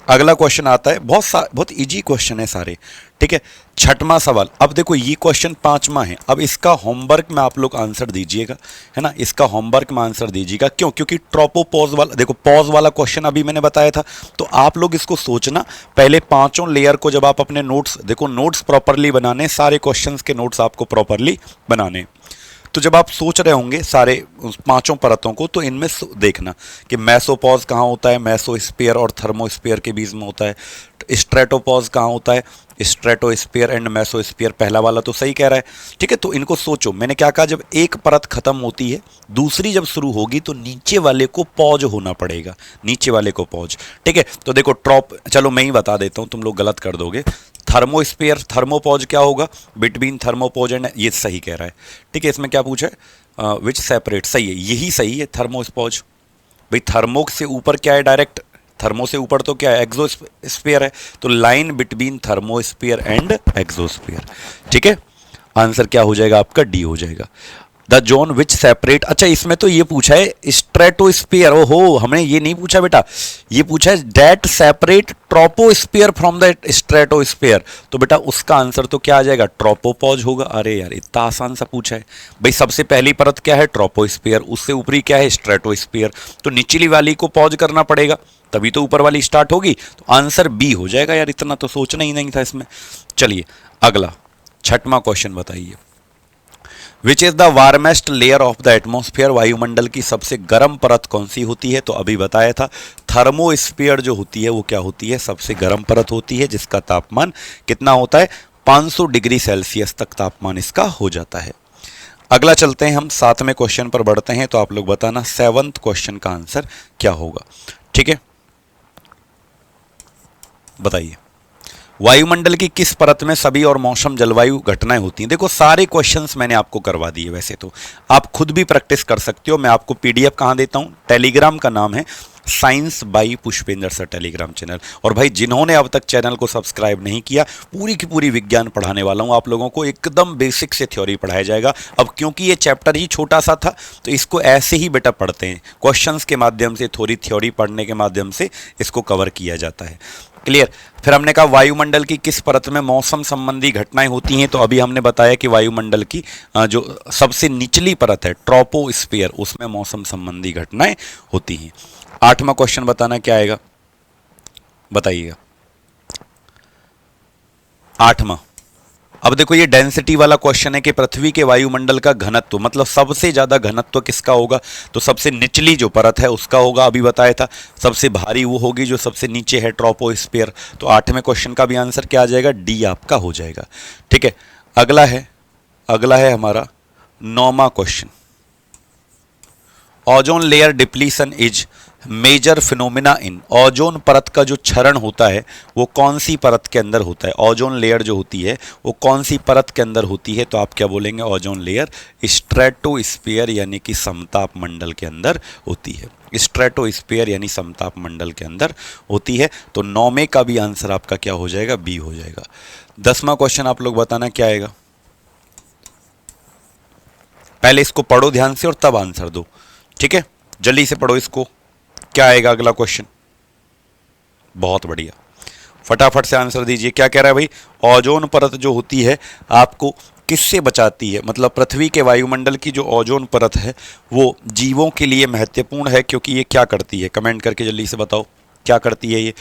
Speaker 1: अगला क्वेश्चन आता है, बहुत इजी क्वेश्चन है सारे, ठीक है। छठवां सवाल, अब देखो ये क्वेश्चन पांचवा है, अब इसका होमवर्क में आप लोग आंसर दीजिएगा, है ना, इसका होमवर्क में आंसर दीजिएगा। क्यों? क्योंकि ट्रोपोपॉज वाला, देखो पॉज वाला क्वेश्चन अभी मैंने बताया था, तो आप लोग इसको सोचना पहले पांचों लेयर को, जब आप अपने नोट्स देखो, नोट्स प्रॉपरली बनाने, सारे क्वेश्चंस के नोट्स आपको प्रॉपरली बनाने। तो जब आप सोच रहे होंगे सारे उस पांचों परतों को, तो इनमें देखना कि मेसोपॉज कहाँ होता है, मेसोस्फीयर और थर्मोस्फीयर के बीच में होता है। स्ट्रेटोपॉज कहाँ होता है, स्ट्रेटोस्फीयर एंड मेसोस्फीयर, पहला वाला तो सही कह रहा है, ठीक है। तो इनको सोचो, मैंने क्या कहा, जब एक परत खत्म होती है दूसरी जब शुरू होगी तो नीचे वाले को पॉज होना पड़ेगा, नीचे वाले को पॉज, ठीक है। तो देखो चलो मैं ही बता देता हूं, तुम लोग गलत कर दोगे। थर्मोस्फीयर, थर्मोपॉज क्या होगा, बिटवीन थर्मोपॉज एंड, ये सही कह रहा है, ठीक है। इसमें क्या पूछा है, विच सेपरेट, सही है, यही सही है थर्मोस्पॉज। भाई थर्मो से ऊपर क्या है, डायरेक्ट थर्मो से ऊपर तो क्या है, एक्सोस्फीयर है, तो line between thermosphere and exosphere, ठीक है। आंसर क्या हो जाएगा आपका, डी हो जाएगा। द जोन विच सेपरेट, अच्छा इसमें तो ये पूछा है स्ट्रेटोस्फीयर, ओहो हमने ये नहीं पूछा बेटा, ये पूछा है that separate troposphere from the stratosphere, तो बेटा उसका आंसर तो क्या आ जाएगा, ट्रोपोपॉज होगा। अरे यार इतना आसान सा पूछा है भाई, सबसे पहली परत क्या है, ट्रोपोस्फीयर, उससे ऊपरी क्या है, स्ट्रेटोस्फीयर, तो निचली वाली को पॉज करना पड़ेगा तभी तो ऊपर वाली स्टार्ट होगी, तो आंसर बी हो जाएगा यार, इतना तो सोचना ही नहीं था इसमें। चलिए अगला छठवां क्वेश्चन बताइए, which is the warmest layer of the atmosphere, वायुमंडल की सबसे गर्म परत कौन सी होती है, तो अभी बताया था थर्मोस्फीयर जो होती है वो क्या होती है, सबसे गर्म परत होती है, जिसका तापमान कितना होता है, 500 डिग्री सेल्सियस तक तापमान इसका हो जाता है। अगला चलते हैं हम, 7वें क्वेश्चन पर बढ़ते हैं, तो आप लोग बताना 7th क्वेश्चन का आंसर क्या होगा, ठीक है। बताइए, वायुमंडल की किस परत में सभी और मौसम जलवायु घटनाएं होती हैं। देखो सारे क्वेश्चंस मैंने आपको करवा दिए, वैसे तो आप खुद भी प्रैक्टिस कर सकते हो। मैं आपको पीडीएफ कहाँ देता हूँ, टेलीग्राम का नाम है science by Pushpendra sir Telegram channel. और भाई जिन्होंने अब तक चैनल को सब्सक्राइब नहीं किया, पूरी की पूरी विज्ञान पढ़ाने वाला हूँ आप लोगों को, एकदम बेसिक से थ्योरी पढ़ाया जाएगा। अब क्योंकि ये चैप्टर ही छोटा सा था तो इसको ऐसे ही बेटा पढ़ते हैं, क्वेश्चंस के माध्यम से, थोड़ी थ्योरी पढ़ने के माध्यम से इसको कवर किया जाता है। क्लियर। फिर हमने कहा वायुमंडल की किस परत में मौसम संबंधी घटनाएं होती हैं, तो अभी हमने बताया कि वायुमंडल की जो सबसे निचली परत है ट्रोपोस्फीयर, उसमें मौसम संबंधी घटनाएं होती हैं। 8वां क्वेश्चन बताना क्या आएगा, बताइएगा। 8वां, अब देखो ये डेंसिटी वाला क्वेश्चन है कि पृथ्वी के वायुमंडल का घनत्व, मतलब सबसे ज्यादा घनत्व किसका होगा, तो सबसे निचली जो परत है उसका होगा, अभी बताया था। सबसे भारी वो होगी जो सबसे नीचे है, ट्रोपोस्फीयर। तो 8वें क्वेश्चन का भी आंसर क्या आ जाएगा, डी आपका हो जाएगा, ठीक है। अगला है हमारा 9वां question, ozone layer depletion is major phenomena in, ozone परत का जो क्षरण होता है वो कौन सी परत के अंदर होता है, ओजोन लेयर जो होती है वो कौन सी परत के अंदर होती है, तो आप क्या बोलेंगे, ओजोन लेयर स्ट्रेटोस्फीयर यानी कि समताप मंडल के अंदर होती है, स्ट्रेटोस्फीयर यानी समताप मंडल के अंदर होती है। तो 9वें का भी आंसर आपका क्या हो जाएगा, बी हो जाएगा। 10वां क्वेश्चन आप लोग बताना क्या आएगा, पहले इसको पढ़ो ध्यान से और तब आंसर दो, ठीक है, जल्दी से पढ़ो इसको। क्या आएगा अगला क्वेश्चन, बहुत बढ़िया, फटाफट से आंसर दीजिए। क्या कह रहा है भाई, ओजोन परत जो होती है आपको किससे बचाती है, मतलब पृथ्वी के वायुमंडल की जो ओजोन परत है वो जीवों के लिए महत्वपूर्ण है, क्योंकि ये क्या करती है, कमेंट करके जल्दी से बताओ क्या करती है ये,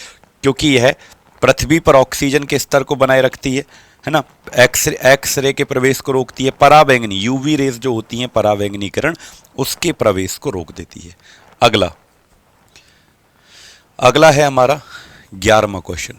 Speaker 1: क्योंकि यह पृथ्वी पर ऑक्सीजन के स्तर को बनाए रखती है ना, एक्स रे के प्रवेश को रोकती है, पराबैंगनी यूवी रेज जो होती हैं पराबैंगनी किरण उसके प्रवेश को रोक देती है। अगला है हमारा 11वां question,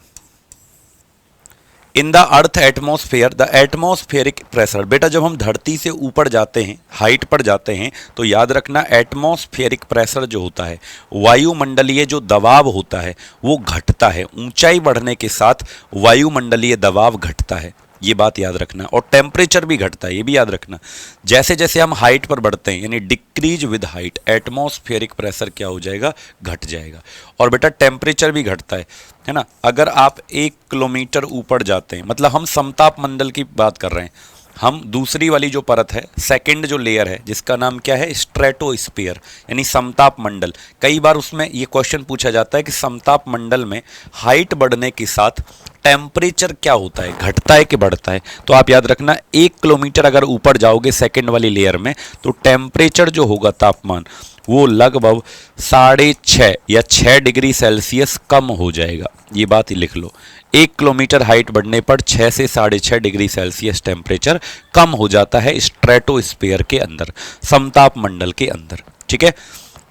Speaker 1: in the earth atmosphere the atmospheric pressure, बेटा जब हम धरती से ऊपर जाते हैं, हाइट पर जाते हैं, तो याद रखना एटमॉस्फेरिक प्रेशर जो होता है, वायुमंडलीय जो दबाव होता है वो घटता है, ऊंचाई बढ़ने के साथ वायुमंडलीय दबाव घटता है, ये बात याद रखना। और टेम्परेचर भी घटता है, ये भी याद रखना। जैसे जैसे हम हाइट पर बढ़ते हैं यानी decrease with height, atmospheric pressure क्या हो जाएगा, घट जाएगा। और बेटा टेम्परेचर भी घटता है ना, अगर आप 1 किलोमीटर ऊपर जाते हैं, मतलब हम समताप मंडल की बात कर रहे हैं, हम दूसरी वाली जो परत है, सेकंड जो लेयर है, जिसका नाम क्या है, स्ट्रेटोस्फीयर यानी समताप मंडल। कई बार उसमें ये क्वेश्चन पूछा जाता है कि समताप मंडल में हाइट बढ़ने के साथ टेम्परेचर क्या होता है, घटता है कि बढ़ता है। तो आप याद रखना 1 किलोमीटर अगर ऊपर जाओगे सेकंड वाली लेयर में तो टेम्परेचर जो होगा, तापमान, वो लगभग 6.5 या 6 डिग्री सेल्सियस कम हो जाएगा। ये बात ही लिख लो, 1 किलोमीटर हाइट बढ़ने पर 6 से 6.5 डिग्री सेल्सियस टेम्परेचर कम हो जाता है स्ट्रेटोस्फीयर के अंदर, समताप मंडल के अंदर। ठीक है,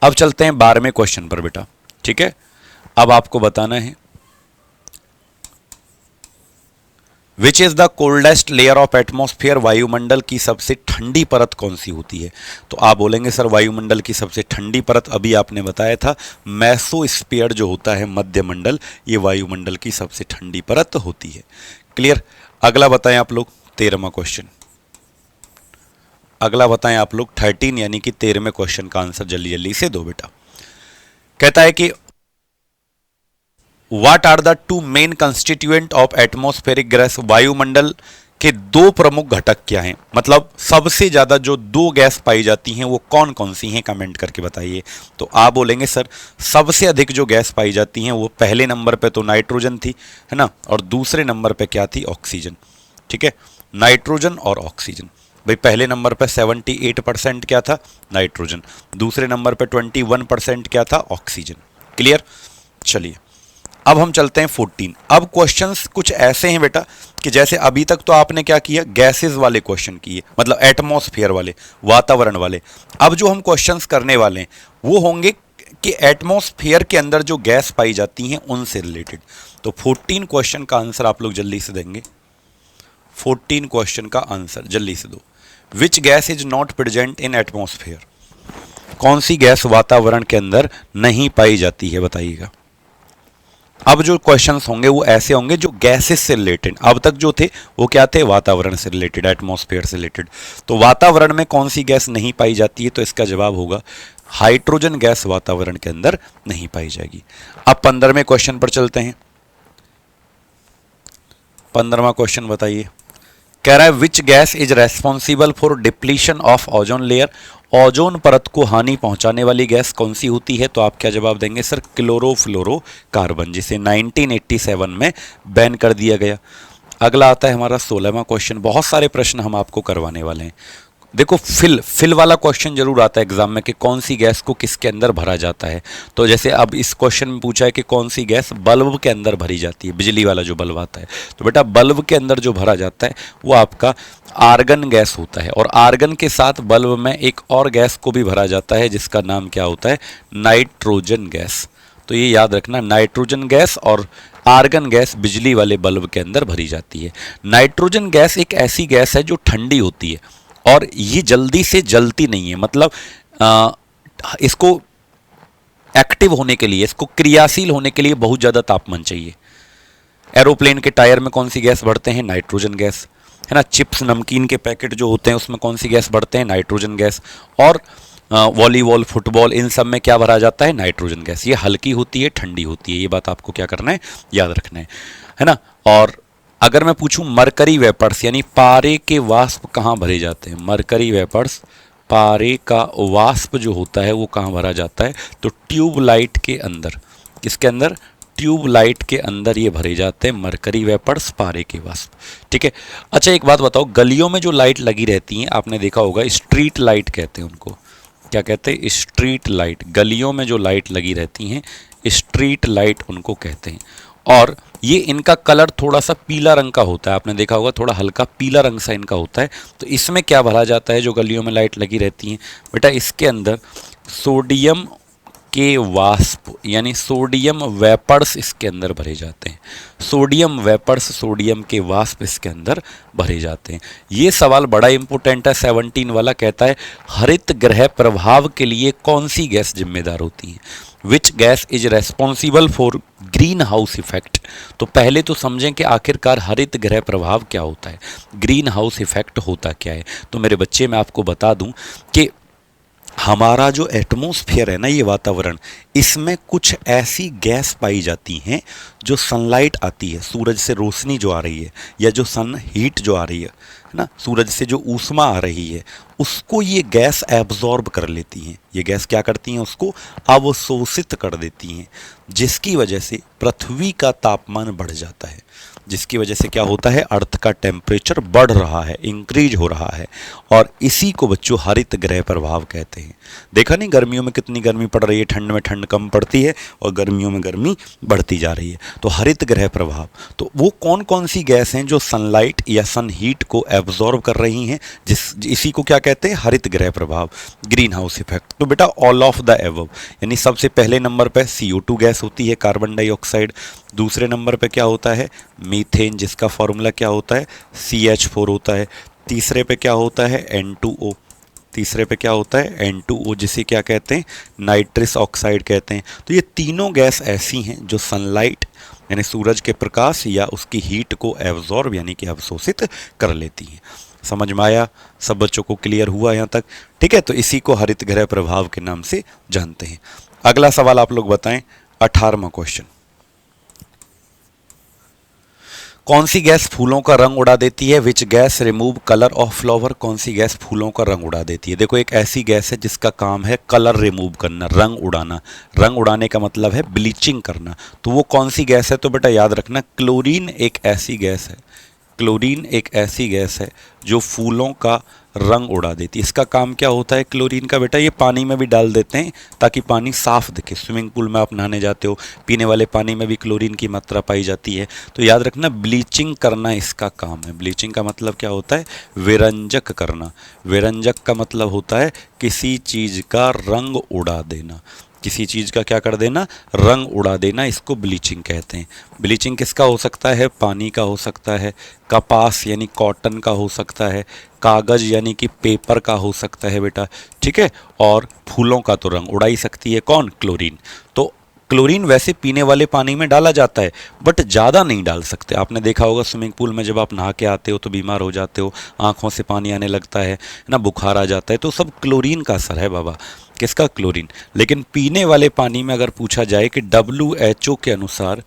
Speaker 1: अब चलते हैं 12वें क्वेश्चन पर बेटा। ठीक है, अब आपको बताना है which is the coldest layer of atmosphere, वायुमंडल की सबसे ठंडी परत कौन सी होती है। तो आप बोलेंगे सर वायुमंडल की सबसे ठंडी परत अभी आपने बताया था मेसोस्फीयर जो होता है मध्यमंडल, ये वायुमंडल की सबसे ठंडी परत होती है। क्लियर। अगला बताएं आप लोग 13वां क्वेश्चन। अगला बताएं आप लोग 13 यानी कि 13वें क्वेश्चन का आंसर जल्दी जल्दी से दो बेटा। कहता है कि what are the two main constituent of atmospheric gas, वायुमंडल के दो प्रमुख घटक क्या हैं, मतलब सबसे ज्यादा जो दो गैस पाई जाती हैं वो कौन कौन सी हैं, कमेंट करके बताइए। तो आप बोलेंगे सर सबसे अधिक जो गैस पाई जाती हैं वो पहले नंबर पे तो नाइट्रोजन थी, है ना, और दूसरे नंबर पे क्या थी, ऑक्सीजन। ठीक है, नाइट्रोजन और ऑक्सीजन। भाई पहले नंबर पे 78% क्या था, नाइट्रोजन, दूसरे नंबर पे 21% क्या था, ऑक्सीजन। क्लियर। चलिए अब हम चलते हैं 14। अब क्वेश्चंस कुछ ऐसे हैं बेटा कि जैसे अभी तक तो आपने क्या किया, गैसेस वाले क्वेश्चन किए, मतलब एटमॉस्फेयर वाले, वातावरण वाले। अब जो हम क्वेश्चंस करने वाले हैं वो होंगे कि एटमॉस्फेयर के अंदर जो गैस पाई जाती हैं उनसे रिलेटेड। तो 14 क्वेश्चन का आंसर आप लोग जल्दी से देंगे। 14 क्वेश्चन का आंसर जल्दी से दो। Which gas is not present in atmosphere, कौन सी गैस वातावरण के अंदर नहीं पाई जाती है, बताइएगा। अब जो क्वेश्चंस होंगे वो ऐसे होंगे जो गैसेस से रिलेटेड, अब तक जो थे वो क्या थे, वातावरण से रिलेटेड, एटमॉस्फेयर से रिलेटेड। तो वातावरण में कौन सी गैस नहीं पाई जाती है, तो इसका जवाब होगा हाइड्रोजन गैस वातावरण के अंदर नहीं पाई जाएगी। अब 15वें क्वेश्चन पर चलते हैं। 15वां क्वेश्चन बताइए। कह रहा है which gas is responsible for depletion of ozone layer, ozone परत को हानि पहुंचाने वाली गैस कौन सी होती है। तो आप क्या जवाब देंगे सर, क्लोरोफ्लोरोकार्बन, जिसे 1987 में बैन कर दिया गया। अगला आता है हमारा 16वां क्वेश्चन। बहुत सारे प्रश्न हम आपको करवाने वाले हैं। देखो फिल वाला क्वेश्चन जरूर आता है एग्जाम में कि कौन सी गैस को किसके अंदर भरा जाता है। तो जैसे अब इस क्वेश्चन में पूछा है कि कौन सी गैस बल्ब के अंदर भरी जाती है, बिजली वाला जो बल्ब आता है। तो बेटा बल्ब के अंदर जो भरा जाता है वो आपका आर्गन गैस होता है, और आर्गन के साथ बल्ब में एक और गैस को भी भरा जाता है जिसका नाम क्या होता है, नाइट्रोजन गैस। तो ये याद रखना, नाइट्रोजन गैस और आर्गन गैस बिजली वाले बल्ब के अंदर भरी जाती है। नाइट्रोजन गैस एक ऐसी गैस है जो ठंडी होती है और ये जल्दी से जलती नहीं है, मतलब इसको एक्टिव होने के लिए, इसको क्रियाशील होने के लिए बहुत ज़्यादा तापमान चाहिए। एरोप्लेन के टायर में कौन सी गैस भरते हैं, नाइट्रोजन गैस, है ना। चिप्स नमकीन के पैकेट जो होते हैं उसमें कौन सी गैस भरते हैं, नाइट्रोजन गैस। और वॉलीबॉल, फुटबॉल, इन सब में क्या भरा जाता है, नाइट्रोजन गैस। ये हल्की होती है, ठंडी होती है, ये बात आपको क्या करना है, याद रखना है ना। और अगर मैं पूछूं मरकरी वेपर्स यानी पारे के वाष्प कहाँ भरे जाते हैं, मरकरी वेपर्स, पारे का वाष्प जो होता है वो कहाँ भरा जाता है, तो ट्यूबलाइट के अंदर। किसके अंदर, ट्यूबलाइट के अंदर ये भरे जाते हैं मरकरी वेपर्स, पारे के वाष्प। ठीक है। अच्छा एक बात बताओ, गलियों में जो लाइट लगी रहती हैं आपने देखा होगा, स्ट्रीट लाइट कहते हैं उनको, क्या कहते हैं, स्ट्रीट लाइट। गलियों में जो लाइट लगी रहती हैं स्ट्रीट लाइट उनको कहते हैं। और ये इनका कलर थोड़ा सा पीला रंग का होता है, आपने देखा होगा, थोड़ा हल्का पीला रंग सा इनका होता है। तो इसमें क्या भरा जाता है जो गलियों में लाइट लगी रहती हैं, बेटा इसके अंदर सोडियम के वाष्प यानी सोडियम वेपर्स इसके अंदर भरे जाते हैं। सोडियम वेपर्स, सोडियम के वाष्प इसके अंदर भरे जाते हैं। ये सवाल बड़ा इंपॉर्टेंट है, 17 वाला कहता है हरित गृह प्रभाव के लिए कौन सी गैस जिम्मेदार होती है, which gas is responsible for green house effect. तो पहले तो समझें कि आखिरकार हरित गृह प्रभाव क्या होता है, ग्रीन हाउस इफेक्ट होता क्या है। तो मेरे बच्चे मैं आपको बता दूं कि हमारा जो एटमॉस्फेयर है ना, ये वातावरण, इसमें कुछ ऐसी गैस पाई जाती हैं जो सनलाइट आती है, सूरज से रोशनी जो आ रही है या जो सन हीट जो आ रही है ना, सूरज से जो ऊष्मा आ रही है, उसको ये गैस एब्जॉर्ब कर लेती हैं। ये गैस क्या करती हैं, उसको अवशोषित कर देती हैं, जिसकी वजह से पृथ्वी का तापमान बढ़ जाता है। जिसकी वजह से क्या होता है, अर्थ का टेम्परेचर बढ़ रहा है, इंक्रीज हो रहा है। और इसी को बच्चों हरित गृह प्रभाव कहते हैं। देखा नहीं, गर्मियों में कितनी गर्मी पड़ रही है, ठंड में ठंड कम पड़ती है और गर्मियों में गर्मी बढ़ती जा रही है। तो हरित गृह प्रभाव, तो वो कौन कौन सी गैस हैं जो सनलाइट या सन हीट को एब्जॉर्ब कर रही हैं, इसी को क्या कहते हैं, हरित गृह प्रभाव, ग्रीन हाउस इफेक्ट। तो बेटा ऑल ऑफ द एबव, यानी सबसे पहले नंबर पे CO2 गैस होती है, कार्बन डाइऑक्साइड। दूसरे नंबर पे क्या होता है, मीथेन, जिसका फॉर्मूला क्या होता है, CH4 होता है। तीसरे पे क्या होता है, N2O। तीसरे पे क्या होता है, N2O, जिसे क्या कहते हैं, नाइट्रस ऑक्साइड कहते हैं। तो ये तीनों गैस ऐसी हैं जो सनलाइट यानी सूरज के प्रकाश या उसकी हीट को एब्जॉर्ब यानी कि अवशोषित कर लेती हैं। समझ में आया, सब बच्चों को क्लियर हुआ यहाँ तक? ठीक है, तो इसी को हरित गृह प्रभाव के नाम से जानते हैं। अगला सवाल आप लोग बताएं, 18वां क्वेश्चन। कौन सी गैस फूलों का रंग उड़ा देती है? Which gas remove colour of flower? कौन सी गैस फूलों का रंग उड़ा देती है? देखो, एक ऐसी गैस है जिसका काम है कलर रिमूव करना, रंग उड़ाना। रंग उड़ाने का मतलब है ब्लीचिंग करना। तो वो कौन सी गैस है? तो बेटा याद रखना, क्लोरीन एक ऐसी गैस है, क्लोरीन एक ऐसी गैस है जो फूलों का रंग उड़ा देती है। इसका काम क्या होता है क्लोरीन का? बेटा ये पानी में भी डाल देते हैं ताकि पानी साफ दिखे। स्विमिंग पूल में आप नहाने जाते हो, पीने वाले पानी में भी क्लोरीन की मात्रा पाई जाती है। तो याद रखना, ब्लीचिंग करना इसका काम है। ब्लीचिंग का मतलब क्या होता है? विरंजक करना। विरंजक का मतलब होता है किसी चीज़ का रंग उड़ा देना। किसी चीज़ का क्या कर देना? रंग उड़ा देना, इसको ब्लीचिंग कहते हैं। ब्लीचिंग किसका हो सकता है? पानी का हो सकता है, कपास यानी कॉटन का हो सकता है, कागज़ यानी कि पेपर का हो सकता है बेटा, ठीक है। और फूलों का तो रंग उड़ा ही सकती है कौन? क्लोरीन। तो क्लोरीन वैसे पीने वाले पानी में डाला जाता है, बट ज़्यादा नहीं डाल सकते। आपने देखा होगा स्विमिंग पूल में जब आप नहा के आते हो तो बीमार हो जाते हो, आँखों से पानी आने लगता है ना, बुखार आ जाता है, तो सब क्लोरीन का असर है बाबा। किसका? क्लोरीन। लेकिन पीने वाले पानी में अगर पूछा जाए कि WHO के अनुसार,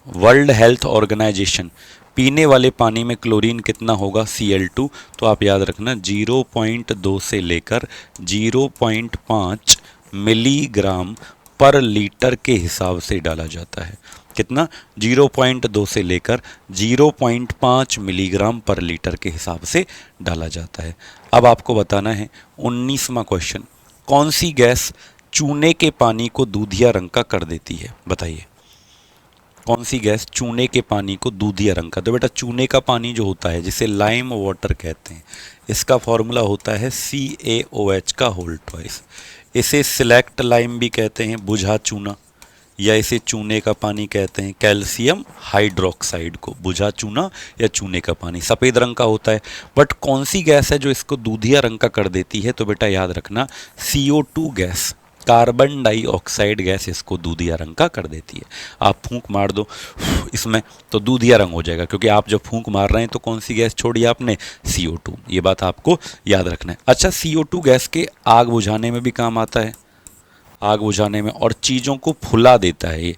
Speaker 1: वर्ल्ड हेल्थ ऑर्गेनाइजेशन, पीने वाले पानी में क्लोरीन कितना होगा? Cl2। तो आप याद रखना 0.2 से लेकर 0.5 मिलीग्राम पर लीटर के हिसाब से डाला जाता है। कितना? 0.2 से लेकर 0.5 मिलीग्राम पर लीटर के हिसाब से डाला जाता है। अब आपको बताना है 19वां क्वेश्चन, कौन सी गैस चूने के पानी को दूधिया रंग का कर देती है? बताइए, कौन सी गैस चूने के पानी को दूधिया रंग का? तो बेटा चूने का पानी जो होता है, जिसे लाइम वाटर कहते हैं, इसका फॉर्मूला होता है CaOH का होल ट्वाइस। इसे सिलेक्ट लाइम भी कहते हैं, बुझा चूना, या इसे चूने का पानी कहते हैं, कैल्शियम हाइड्रोक्साइड को। बुझा चूना या चूने का पानी सफ़ेद रंग का होता है। बट कौन सी गैस है जो इसको दूधिया रंग का कर देती है? तो बेटा याद रखना, CO2 gas, carbon dioxide gas इसको दूधिया रंग का कर देती है। आप फूंक मार दो इसमें तो दूधिया रंग हो जाएगा, क्योंकि आप जब फूंक मार रहे हैं तो कौन सी गैस छोड़ी आपने? CO2। ये बात आपको याद रखना है। अच्छा, CO2 गैस के आग बुझाने में भी काम आता है, आग बुझाने में, और चीज़ों को फुला देता है। ये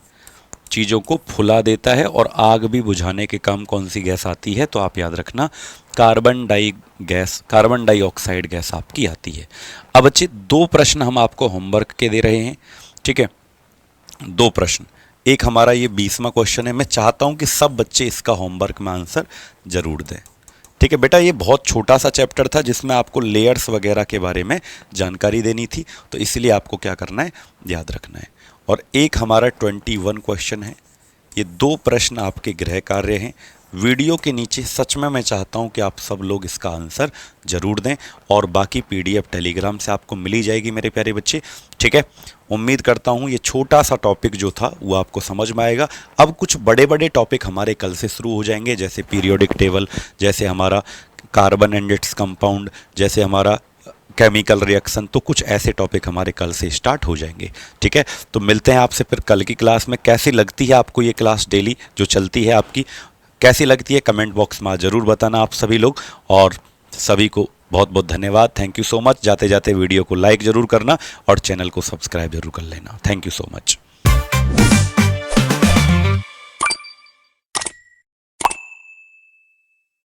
Speaker 1: चीज़ों को फुला देता है और आग भी बुझाने के काम कौन सी गैस आती है? तो आप याद रखना, कार्बन डाइऑक्साइड गैस आपकी आती है। अब बच्चे 2 प्रश्न हम आपको होमवर्क के दे रहे हैं, ठीक है, 2 प्रश्न। एक हमारा ये 20वां क्वेश्चन है। मैं चाहता हूँ कि सब बच्चे इसका होमवर्क में आंसर जरूर दें, ठीक है बेटा। ये बहुत छोटा सा चैप्टर था जिसमें आपको लेयर्स वगैरह के बारे में जानकारी देनी थी, तो इसलिए आपको क्या करना है, याद रखना है। और एक हमारा 21 क्वेश्चन है। ये 2 प्रश्न आपके गृह कार्य हैं। वीडियो के नीचे सच में मैं चाहता हूं कि आप सब लोग इसका आंसर जरूर दें, और बाकी PDF टेलीग्राम से आपको मिली जाएगी मेरे प्यारे बच्चे, ठीक है। उम्मीद करता हूं ये छोटा सा टॉपिक जो था वो आपको समझ में आएगा। अब कुछ बड़े बड़े टॉपिक हमारे कल से शुरू हो जाएंगे, जैसे पीरियोडिक टेबल, जैसे हमारा कार्बन एंड इट्स कंपाउंड, जैसे हमारा केमिकल रिएक्शन। तो कुछ ऐसे टॉपिक हमारे कल से स्टार्ट हो जाएंगे, ठीक है। तो मिलते हैं आपसे फिर कल की क्लास में। कैसी लगती है आपको ये क्लास डेली जो चलती है आपकी, कैसी लगती है? कमेंट बॉक्स में ज़रूर बताना आप सभी लोग, और सभी को बहुत बहुत धन्यवाद, थैंक यू सो मच। जाते जाते वीडियो को लाइक ज़रूर करना और चैनल को सब्सक्राइब जरूर कर लेना। Thank you so much.